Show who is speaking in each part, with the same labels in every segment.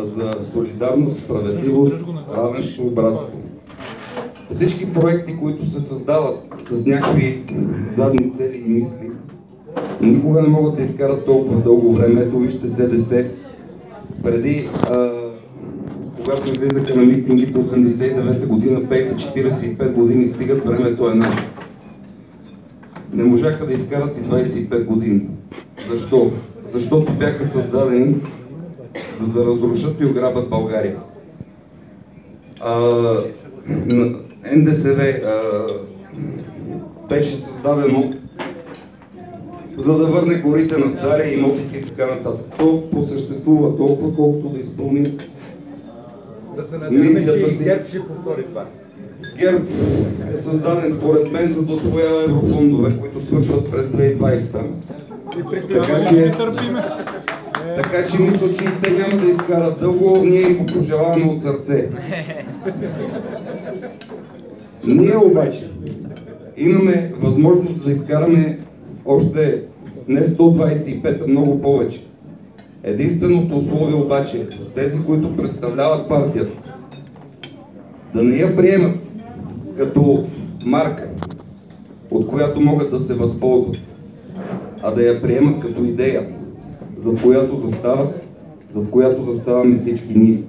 Speaker 1: за солидарност, справедливост, равенство, братство. Всички проекти, които се създават с някакви задни цели и мисли, никога не могат да изкарат толкова дълго време. Ето вижте СДС. Преди, когато излизаха на митингите 89-та година, пееха 45 години, стигат, времето е наше. Не можаха да изкарат и 25 години. Защо? Защото бяха създадени за да разрушат и ограбят България. НДСВ беше създадено за да върне горите на царя, имотите и така нататък. То посъществува толкова, колкото да изпълни
Speaker 2: да се надяваме, че и ГЕРБ ще повтори това.
Speaker 1: ГЕРБ е създаден според мен за да усвоява еврофондове, които свършват през 2020. Така че мисля, че те няма да изкарат дълго, ние им го пожелаваме от сърце. Ние обаче имаме възможност да изкараме още не 125, а много повече. Единственото условие обаче, тези, които представляват партията, да не я приемат като марка, от която могат да се възползват, а да я приемат като идея, за която заставаме всички ние.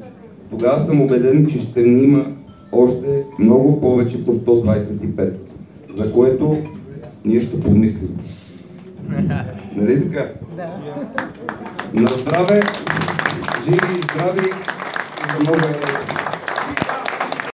Speaker 1: Тогава съм убеден, че ще ни има още много повече по 125, за което ние ще помислим. Нали така? Да. На здраве, живи и здрави, и за много